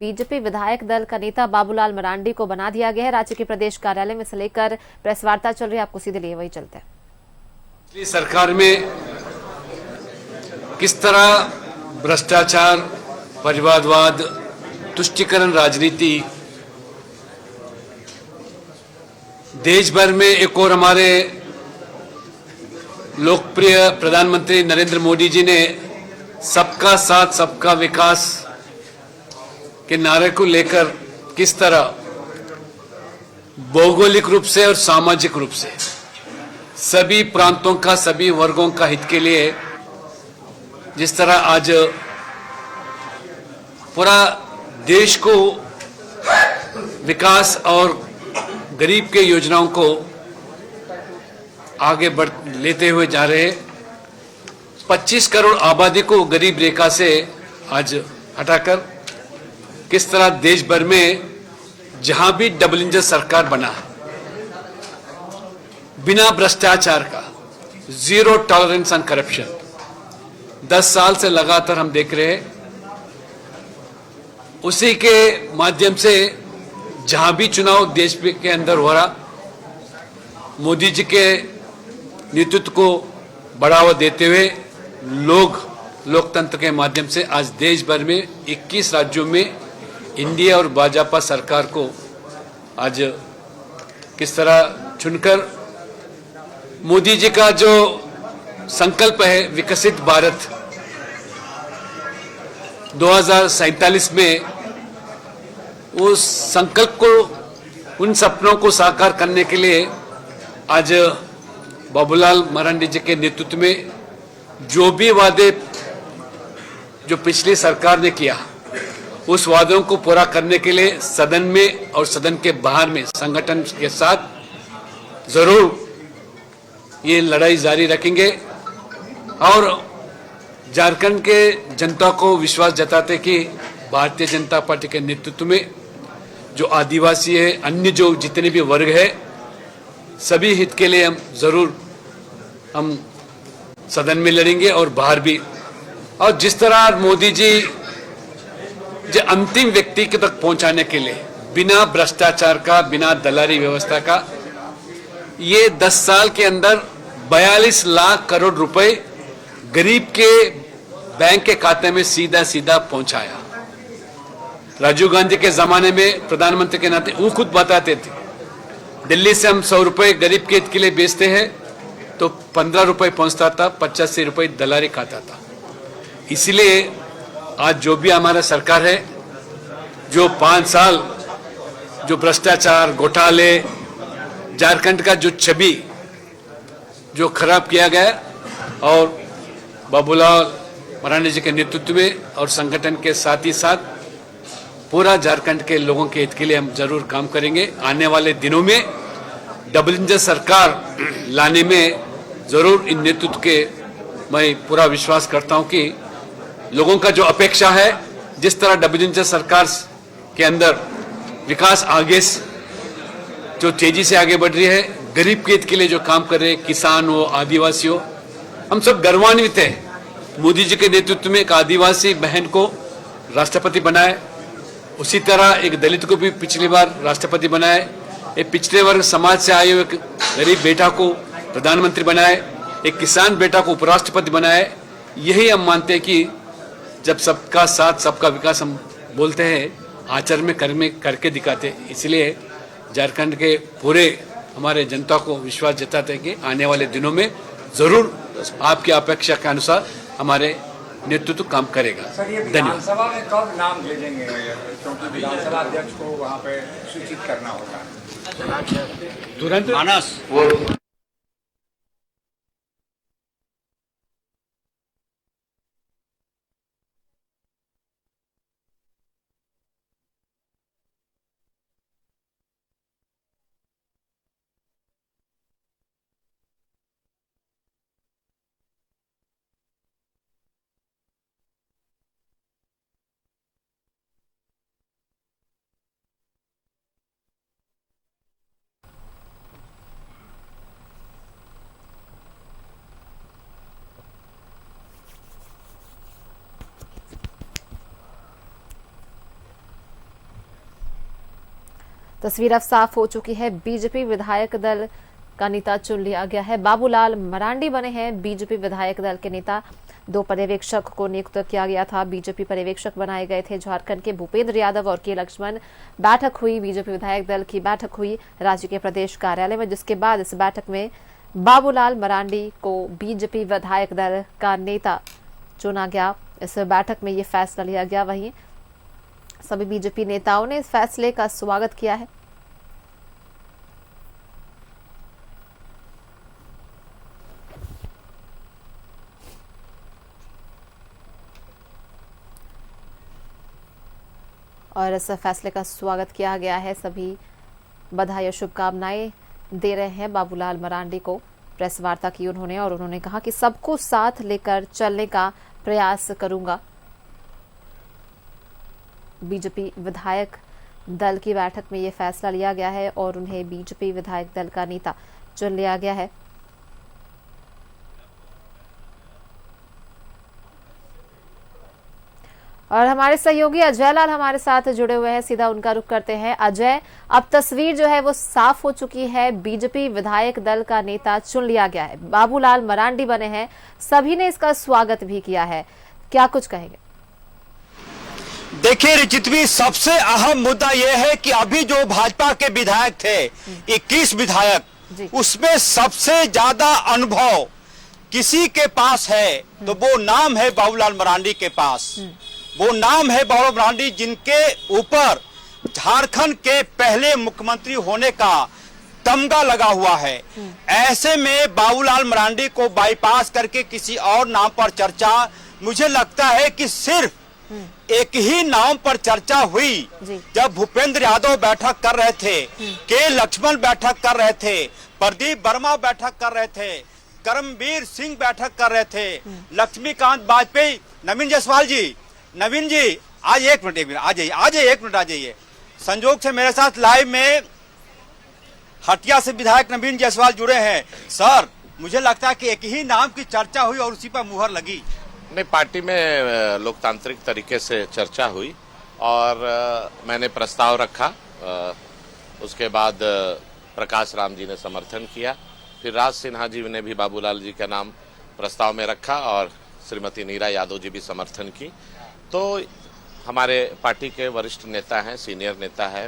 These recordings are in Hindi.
बीजेपी विधायक दल का नेता बाबूलाल मरांडी को बना दिया गया है। राज्य के प्रदेश कार्यालय में से लेकर प्रेस वार्ता चल रही है, आपको सीधे लिए वही चलते हैं। पिछली सरकार में किस तरह भ्रष्टाचार, परिवारवाद, तुष्टीकरण राजनीति देश भर में, एक और हमारे लोकप्रिय प्रधानमंत्री नरेंद्र मोदी जी ने सबका साथ सबका विकास के नारे को लेकर किस तरह भौगोलिक रूप से और सामाजिक रूप से सभी प्रांतों का, सभी वर्गों का हित के लिए जिस तरह आज पूरा देश को विकास और गरीब के योजनाओं को आगे बढ़ लेते हुए जा रहे, 25 करोड़ आबादी को गरीब रेखा से आज हटाकर किस तरह देश भर में जहां भी डबल इंजन सरकार बना, बिना भ्रष्टाचार का, जीरो टॉलरेंस ऑन करप्शन, 10 साल से लगातार हम देख रहे हैं। उसी के माध्यम से जहां भी चुनाव देश के अंदर हो रहा, मोदी जी के नेतृत्व को बढ़ावा देते हुए लोकतंत्र के माध्यम से आज देश भर में 21 राज्यों में इंडिया और भाजपा सरकार को आज किस तरह चुनकर मोदी जी का जो संकल्प है विकसित भारत 2047 में, उस संकल्प को, उन सपनों को साकार करने के लिए आज बाबूलाल मरांडी जी के नेतृत्व में जो भी वादे जो पिछली सरकार ने किया, उस वादों को पूरा करने के लिए सदन में और सदन के बाहर में संगठन के साथ जरूर ये लड़ाई जारी रखेंगे और झारखंड के जनता को विश्वास जताते कि भारतीय जनता पार्टी के नेतृत्व में जो आदिवासी है, अन्य जो जितने भी वर्ग है, सभी हित के लिए हम सदन में लड़ेंगे और बाहर भी। और जिस तरह मोदी जी जो अंतिम व्यक्ति के तक पहुंचाने के लिए बिना भ्रष्टाचार का, बिना दलाली व्यवस्था का, ये 10 साल के अंदर 42 लाख करोड़ रुपए गरीब के बैंक के खाते में सीधा सीधा पहुंचाया। राजीव गांधी के जमाने में प्रधानमंत्री के नाते वो खुद बताते थे, दिल्ली से हम 100 रुपए गरीब के हित के लिए बेचते हैं तो 15 रुपए पहुंचता था, 85 रुपए दलाली खाता था। इसलिए आज जो भी हमारा सरकार है, जो 5 साल जो भ्रष्टाचार, घोटाले, झारखंड का जो छवि जो खराब किया गया, और बाबूलाल मरांडी जी के नेतृत्व में और संगठन के साथ ही साथ पूरा झारखंड के लोगों के हित के लिए हम जरूर काम करेंगे। आने वाले दिनों में डबल इंजन सरकार लाने में जरूर इन नेतृत्व के मैं पूरा विश्वास करता हूं कि लोगों का जो अपेक्षा है, जिस तरह डबल इंजन सरकार के अंदर विकास आगे जो तेजी से आगे बढ़ रही है, गरीब के हित के लिए जो काम कर रहे, किसान हो, आदिवासी हो, हम सब गर्वान्वित हैं। मोदी जी के नेतृत्व में एक आदिवासी बहन को राष्ट्रपति बनाए, उसी तरह एक दलित को भी पिछली बार राष्ट्रपति बनाए, एक पिछड़े वर्ग समाज से आए हुए एक गरीब बेटा को प्रधानमंत्री बनाए, एक किसान बेटा को उपराष्ट्रपति बनाए। यही हम मानते हैं कि जब सबका साथ सबका विकास हम बोलते हैं, आचरण में करके दिखाते हैं। इसलिए झारखंड के पूरे हमारे जनता को विश्वास जताते हैं कि आने वाले दिनों में जरूर आपकी अपेक्षा के अनुसार हमारे नेतृत्व काम करेगा। सर, ये विधानसभा में कब नाम भेजेंगे, क्योंकि विधानसभा अध्यक्ष को वहाँ पे सूचित करना होता है तुरंत मानस तस्वीर अब साफ हो चुकी है। बीजेपी विधायक दल का नेता चुन लिया गया है। बाबूलाल मरांडी बने हैं बीजेपी विधायक दल के नेता। 2 पर्यवेक्षक को नियुक्त किया गया था। बीजेपी पर्यवेक्षक बनाए गए थे झारखंड के भूपेंद्र यादव और के लक्ष्मण। बैठक हुई, बीजेपी विधायक दल की बैठक हुई राज्य के प्रदेश कार्यालय में, जिसके बाद इस बैठक में बाबूलाल मरांडी को बीजेपी विधायक दल का नेता चुना गया। इस बैठक में ये फैसला लिया गया। वहीं सभी बीजेपी नेताओं ने इस फैसले का स्वागत किया है। और इस फैसले का स्वागत किया गया है। सभी बधाई और शुभकामनाएं दे रहे हैं बाबूलाल मरांडी को। प्रेस वार्ता की उन्होंने कहा कि सबको साथ लेकर चलने का प्रयास करूंगा। बीजेपी विधायक दल की बैठक में यह फैसला लिया गया है और उन्हें बीजेपी विधायक दल का नेता चुन लिया गया है। और हमारे सहयोगी अजय लाल हमारे साथ जुड़े हुए हैं, सीधा उनका रुख करते हैं। अजय, अब तस्वीर जो है वो साफ हो चुकी है। बीजेपी विधायक दल का नेता चुन लिया गया है, बाबूलाल मरांडी बने हैं। सभी ने इसका स्वागत भी किया है, क्या कुछ कहेंगे? देखिए रिचितवी, सबसे अहम मुद्दा यह है कि अभी जो भाजपा के विधायक थे 21 विधायक, उसमें सबसे ज्यादा अनुभव किसी के पास है तो वो नाम है बाबूलाल मरांडी के पास। वो नाम है बाबूलाल मरांडी, जिनके ऊपर झारखंड के पहले मुख्यमंत्री होने का तमगा लगा हुआ है। ऐसे में बाबूलाल मरांडी को बाईपास करके किसी और नाम पर चर्चा, मुझे लगता है कि सिर्फ एक ही नाम पर चर्चा हुई जब भूपेंद्र यादव बैठक कर रहे थे, के लक्ष्मण बैठक कर रहे थे, प्रदीप वर्मा बैठक कर रहे थे, करमवीर सिंह बैठक कर रहे थे, लक्ष्मीकांत वाजपेयी। नवीन जी आज एक मिनट आ जाइए। संजोग से मेरे साथ लाइव में हटिया से विधायक नवीन जायसवाल जुड़े हैं। सर, मुझे लगता है कि एक ही नाम की चर्चा हुई और उसी पर मुहर लगी। नहीं, पार्टी में लोकतांत्रिक तरीके से चर्चा हुई और मैंने प्रस्ताव रखा। उसके बाद प्रकाश राम जी ने समर्थन किया, फिर राज सिन्हा जी ने भी बाबूलाल जी का नाम प्रस्ताव में रखा और श्रीमती नीरा यादव जी भी समर्थन की। तो हमारे पार्टी के वरिष्ठ नेता हैं, सीनियर नेता है,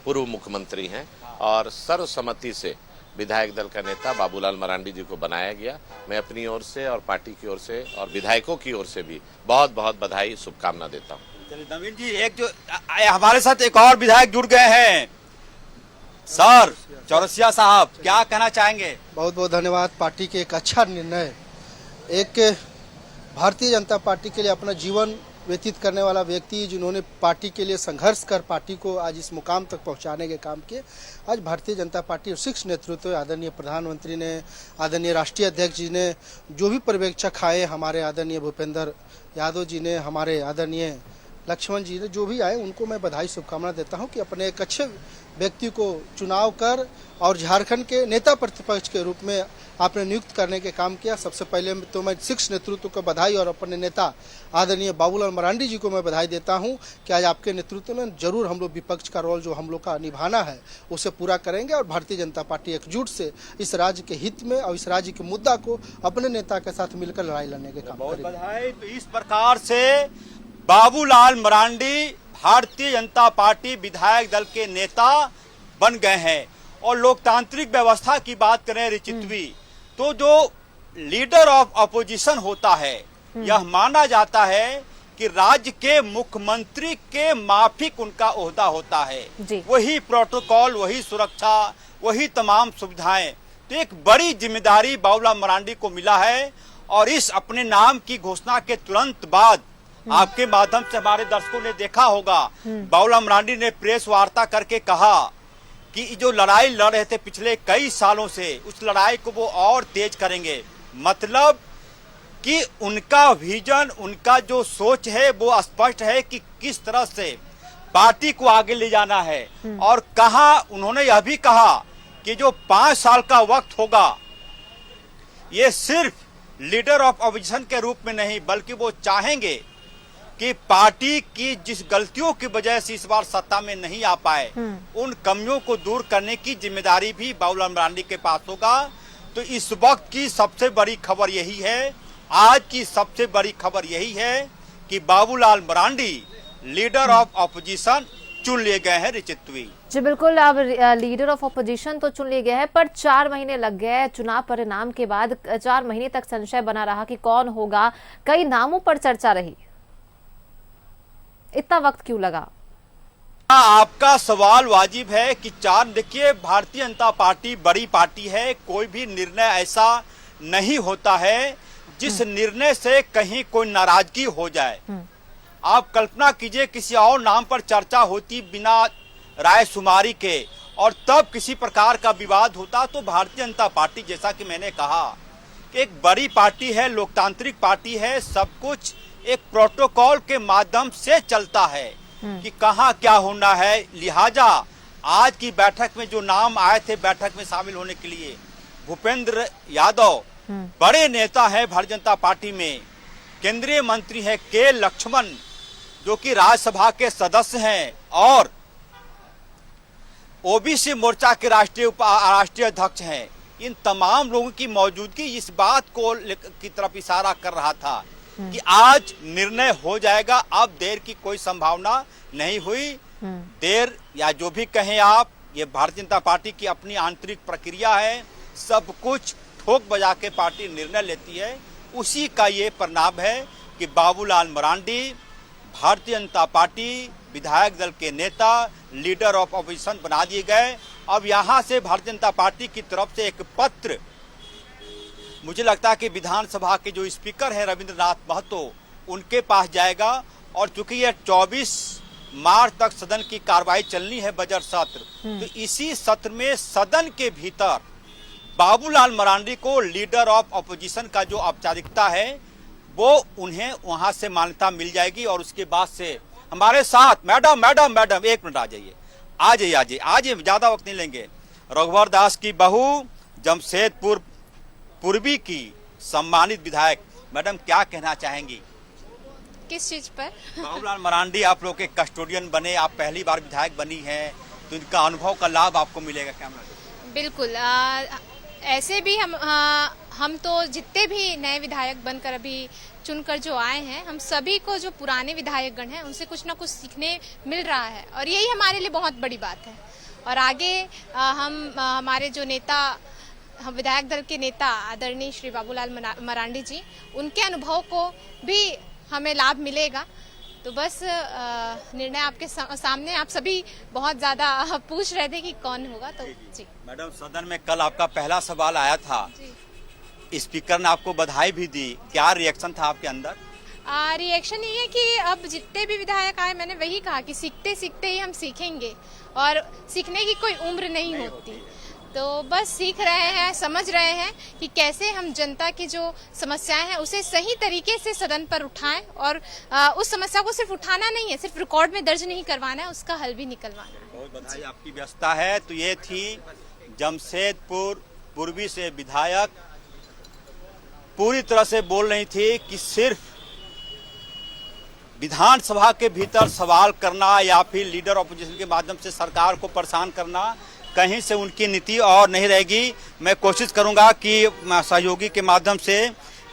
पूर्व मुख्यमंत्री हैं और सर्वसम्मति से विधायक दल का नेता बाबूलाल मरांडी जी को बनाया गया। मैं अपनी ओर से और पार्टी की ओर से और विधायकों की ओर से भी बहुत बहुत बधाई, शुभकामना देता हूं। चलिए नवीन जी, एक जो हमारे साथ एक और विधायक जुड़ गए हैं, सर चौरसिया साहब, क्या कहना चाहेंगे? बहुत बहुत धन्यवाद। पार्टी के एक अच्छा निर्णय, एक भारतीय जनता पार्टी के लिए अपना जीवन व्यतीत करने वाला व्यक्ति, जिन्होंने पार्टी के लिए संघर्ष कर पार्टी को आज इस मुकाम तक पहुंचाने के काम किए। आज भारतीय जनता पार्टी और शीर्ष नेतृत्व, आदरणीय प्रधानमंत्री ने, आदरणीय राष्ट्रीय अध्यक्ष जी ने, जो भी पर्यवेक्षक आए, हमारे आदरणीय भूपेंद्र यादव जी ने, हमारे आदरणीय लक्ष्मण जी ने, जो भी आए उनको मैं बधाई शुभकामना देता हूं कि अपने एक अच्छे व्यक्ति को चुनाव कर और झारखंड के नेता प्रतिपक्ष के रूप में आपने नियुक्त करने के काम किया। सबसे पहले तो मैं शीर्ष नेतृत्व को बधाई और अपने नेता आदरणीय बाबूलाल मरांडी जी को मैं बधाई देता हूं कि आज आपके नेतृत्व में जरूर हम लोग विपक्ष का रोल जो हम लोग का निभाना है उसे पूरा करेंगे और भारतीय जनता पार्टी एकजुट से इस राज्य के हित में और इस राज्य के मुद्दा को अपने नेता के साथ मिलकर लड़ाई लड़ने के काम करेंगे। बधाई। तो इस प्रकार से बाबूलाल मरांडी भारतीय जनता पार्टी विधायक दल के नेता बन गए हैं। और लोकतांत्रिक व्यवस्था की बात करें रिचितवी, तो जो लीडर ऑफ अपोजिशन होता है, यह माना जाता है कि राज्य के मुख्यमंत्री के माफिक उनका ओहदा होता है। वही प्रोटोकॉल, वही सुरक्षा, वही तमाम सुविधाएं। तो एक बड़ी जिम्मेदारी बाबूलाल मरांडी को मिला है और इस अपने नाम की घोषणा के तुरंत बाद आपके माध्यम से हमारे दर्शकों ने देखा होगा, बाबूलाल मरांडी ने प्रेस वार्ता करके कहा कि जो लड़ाई लड़ रहे थे पिछले कई सालों से, उस लड़ाई को वो और तेज करेंगे। मतलब कि उनका विजन, उनका जो सोच है वो स्पष्ट है कि किस तरह से पार्टी को आगे ले जाना है। और कहा, उन्होंने यह भी कहा कि जो 5 साल का वक्त होगा, ये सिर्फ लीडर ऑफ अपोजिशन के रूप में नहीं, बल्कि वो चाहेंगे कि पार्टी की जिस गलतियों की वजह से इस बार सत्ता में नहीं आ पाए, उन कमियों को दूर करने की जिम्मेदारी भी बाबूलाल मरांडी के पास होगा। तो इस वक्त की सबसे बड़ी खबर यही है, आज की सबसे बड़ी खबर यही है कि Babulal Marandi leader of opposition चुन लिए गए हैं रिचित्वी। जी बिल्कुल, अब लीडर ऑफ ऑपोजिशन तो चुन लिए गए हैं, पर 4 महीने लग गए चुनाव परिणाम के बाद। 4 महीने तक संशय बना रहा कि कौन होगा, कई नामों पर चर्चा रही, इतना वक्त क्यों लगा? आपका सवाल वाजिब है कि देखिए, भारतीय जनता पार्टी बड़ी पार्टी है, कोई भी निर्णय ऐसा नहीं होता है जिस निर्णय से कहीं कोई नाराजगी हो जाए। आप कल्पना कीजिए किसी और नाम पर चर्चा होती बिना राय शुमारी के और तब किसी प्रकार का विवाद होता, तो भारतीय जनता पार्टी, जैसा कि मैंने कहा, एक बड़ी पार्टी है, लोकतांत्रिक पार्टी है, सब कुछ एक प्रोटोकॉल के माध्यम से चलता है कि कहाँ क्या होना है। लिहाजा आज की बैठक में जो नाम आए थे बैठक में शामिल होने के लिए, भूपेंद्र यादव बड़े नेता है भारतीय जनता पार्टी में, केंद्रीय मंत्री है के लक्ष्मण जो कि राज्यसभा के सदस्य हैं और ओबीसी मोर्चा के राष्ट्रीय अध्यक्ष हैं। इन तमाम लोगों की मौजूदगी इस बात को की तरफ इशारा कर रहा था कि आज निर्णय हो जाएगा। अब देर की कोई संभावना नहीं हुई। देर या जो भी कहें आप, ये भारतीय जनता पार्टी की अपनी आंतरिक प्रक्रिया है, सब कुछ ठोक बजा के पार्टी निर्णय लेती है। उसी का ये परिणाम है कि बाबूलाल मरांडी भारतीय जनता पार्टी विधायक दल के नेता, लीडर ऑफ ऑपोजिशन बना दिए गए। अब यहाँ से भारतीय जनता पार्टी की तरफ से एक पत्र, मुझे लगता है कि विधानसभा के जो स्पीकर हैं रविंद्रनाथ महतो, उनके पास जाएगा। और चूंकि यह 24 मार्च तक सदन की कार्रवाई चलनी है, बजट सत्र, तो इसी सत्र में सदन के भीतर बाबूलाल मरांडी को लीडर ऑफ ऑपोजिशन का जो औपचारिकता है वो उन्हें वहां से मान्यता मिल जाएगी। और उसके बाद से हमारे साथ मैडम 1 मिनट आ जाइए, ज्यादा वक्त नहीं लेंगे। रघुवर दास की बहू, जमशेदपुर पूर्वी की सम्मानित विधायक, मैडम क्या कहना चाहेंगी? किस चीज पर? बाबूलाल मरांडी आप लोग के कस्टोडियन बने, आप पहली बार विधायक बनी हैं, तो इनका अनुभव का लाभ आपको मिलेगा क्या? बिल्कुल, ऐसे भी हम तो जितने भी नए विधायक बनकर अभी चुनकर जो आए हैं, हम सभी को जो पुराने विधायकगण हैं उनसे कुछ ना कुछ सीखने मिल रहा है और यही हमारे लिए बहुत बड़ी बात है। और आगे हमारे जो नेता, हम विधायक दल के नेता आदरणीय श्री बाबूलाल मरांडी जी, उनके अनुभव को भी हमें लाभ मिलेगा। तो बस निर्णय आपके सामने, आप सभी बहुत ज्यादा पूछ रहे थे कि कौन होगा, तो जी। मैडम, सदन में कल आपका पहला सवाल आया था, स्पीकर ने आपको बधाई भी दी, क्या रिएक्शन था आपके अंदर? रिएक्शन ये है कि अब जितने भी विधायक आए, मैंने वही कहा कि सीखते सीखते ही हम सीखेंगे और सीखने की कोई उम्र नहीं होती। तो बस सीख रहे हैं, समझ रहे हैं कि कैसे हम जनता की जो समस्याएं हैं उसे सही तरीके से सदन पर उठाएं और उस समस्या को सिर्फ उठाना नहीं है, सिर्फ रिकॉर्ड में दर्ज नहीं करवाना है, उसका हल भी निकलवाना है। बहुत बधाई, आपकी व्यस्तता है। तो ये थी जमशेदपुर पूर्वी से विधायक, पूरी तरह से बोल रही थी कि सिर्फ विधानसभा के भीतर सवाल करना या फिर लीडर ऑपोजिशन के माध्यम से सरकार को परेशान करना, कहीं से उनकी नीति और नहीं रहेगी। मैं कोशिश करूंगा कि सहयोगी के माध्यम से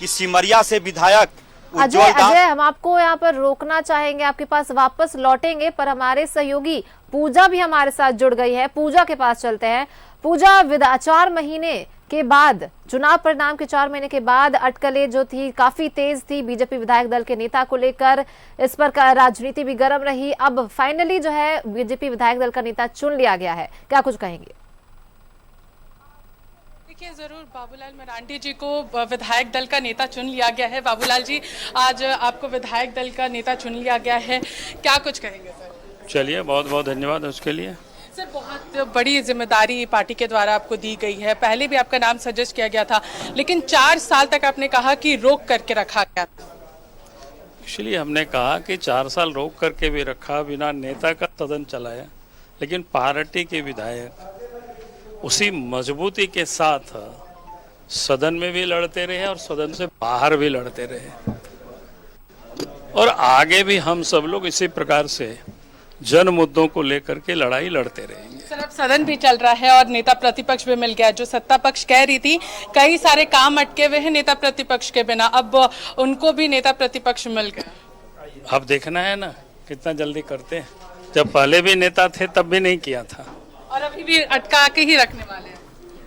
कि सिमरिया से विधायक अजय, हम आपको यहाँ पर रोकना चाहेंगे, आपके पास वापस लौटेंगे, पर हमारे सहयोगी पूजा भी हमारे साथ जुड़ गई है। पूजा के पास चलते हैं। पूजा, 4 महीने के बाद, चुनाव परिणाम के 4 महीने के बाद अटकलें जो थी काफी तेज थी बीजेपी विधायक दल के नेता को लेकर, इस पर राजनीति भी गर्म रही। अब फाइनली जो है बीजेपी विधायक दल का नेता चुन लिया गया है, क्या कुछ कहेंगे? देखिए, जरूर बाबूलाल मरांडी जी को विधायक दल का नेता चुन लिया गया है। बाबूलाल जी, आज आपको विधायक दल का नेता चुन लिया गया है, क्या कुछ कहेंगे सर? चलिए, बहुत बहुत धन्यवाद उसके लिए। सर, बहुत बड़ी जिम्मेदारी पार्टी के द्वारा आपको दी गई है, पहले भी आपका नाम सजेस्ट किया गया था, लेकिन 4 साल तक आपने कहा कि रोक करके रखा गया। एक्चुअली हमने कहा कि 4 साल रोक करके भी रखा, बिना नेता का सदन चलाया, लेकिन पार्टी के विधायक उसी मजबूती के साथ सदन में भी लड़ते रहे और सदन से बाहर भी लड़ते रहे। और आगे भी हम सब लोग इसी प्रकार से जन मुद्दों को लेकर के लड़ाई लड़ते रहेंगे। सर, अब सदन भी चल रहा है और नेता प्रतिपक्ष भी मिल गया। जो सत्ता पक्ष कह रही थी कई सारे काम अटके हुए हैं नेता प्रतिपक्ष के बिना, अब उनको भी नेता प्रतिपक्ष मिल गया। अब देखना है ना कितना जल्दी करते हैं। जब पहले भी नेता थे तब भी नहीं किया था और अभी भी अटका के ही रखने वाले हैं।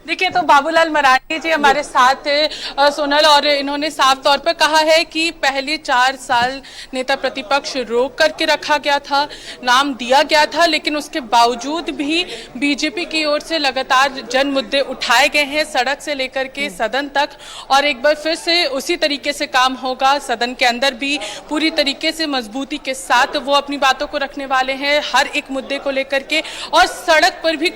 देखिए, तो बाबूलाल मरांडी जी हमारे साथ थे सोनल, और इन्होंने साफ तौर पर कहा है कि पहले 4 साल नेता प्रतिपक्ष रोक करके रखा गया था, नाम दिया गया था, लेकिन उसके बावजूद भी बीजेपी की ओर से लगातार जन मुद्दे उठाए गए हैं, सड़क से लेकर के सदन तक। और एक बार फिर से उसी तरीके से काम होगा। सदन के अंदर भी पूरी तरीके से मजबूती के साथ वो अपनी बातों को रखने वाले हैं, हर एक मुद्दे को लेकर के, और सड़क पर भी।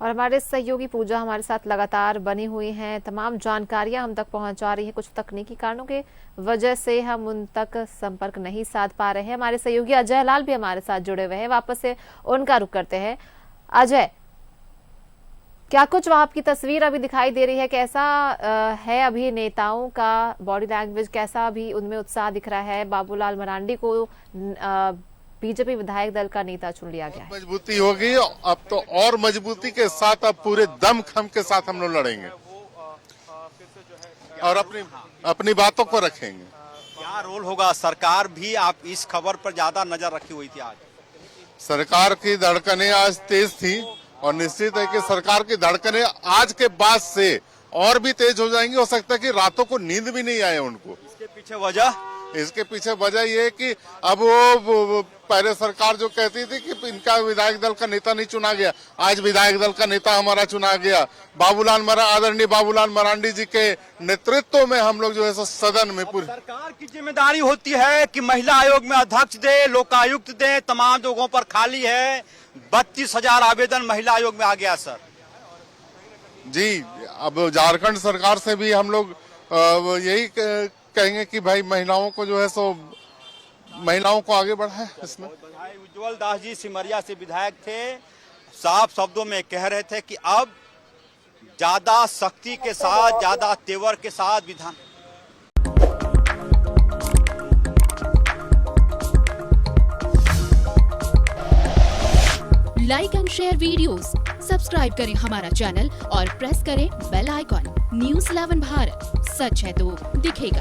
और हमारे सहयोगी पूजा हमारे साथ लगातार बनी हुई हैं, तमाम जानकारियां हम तक पहुंचा रही हैं। कुछ तकनीकी कारणों के वजह से हम उन तक संपर्क नहीं साध पा रहे हैं। हमारे सहयोगी अजय लाल भी हमारे साथ जुड़े हुए हैं, वापस से उनका रुख करते हैं। अजय, क्या कुछ वहां की तस्वीर अभी दिखाई दे रही है? कैसा है अभी नेताओं का बॉडी लैंग्वेज, कैसा अभी उनमें उत्साह दिख रहा है? बाबूलाल मरांडी को बीजेपी विधायक दल का नेता चुन लिया गया है। मजबूती होगी, अब तो और मजबूती के साथ अब पूरे दमखम के साथ हम लोग लड़ेंगे और अपनी बातों को रखेंगे। क्या रोल होगा? सरकार भी आप इस खबर पर ज्यादा नजर रखी हुई थी। आज सरकार की धड़कनें आज तेज थी और निश्चित है कि सरकार की धड़कनें आज के बाद से और भी तेज हो जाएंगी। हो सकता है कि रातों को नींद भी नहीं आए उनको। इसके पीछे वजह ये है कि अब वो पहले सरकार जो कहती थी कि इनका विधायक दल का नेता नहीं चुना गया, आज विधायक दल का नेता हमारा चुना गया। आदरणीय बाबूलाल मरांडी जी के नेतृत्व में हम लोग जो है सदन में पूरी सरकार की जिम्मेदारी होती है कि महिला आयोग में अध्यक्ष दे, लोकायुक्त दे, तमाम जगहों पर खाली है। 32,000 आवेदन महिला आयोग में आ गया सर जी। अब झारखंड सरकार से भी हम लोग यही कहेंगे कि भाई महिलाओं को जो है सो महिलाओं को आगे बढ़ाए। इसमें उज्जवल दास जी सिमरिया से विधायक थे, साफ शब्दों में कह रहे थे कि अब ज्यादा सख्ती के साथ, ज्यादा तेवर के साथ विधान। Like and share videos, subscribe करें हमारा चैनल और प्रेस करें बेल आइकॉन। न्यूज़ 11 भारत, सच है तो दिखेगा।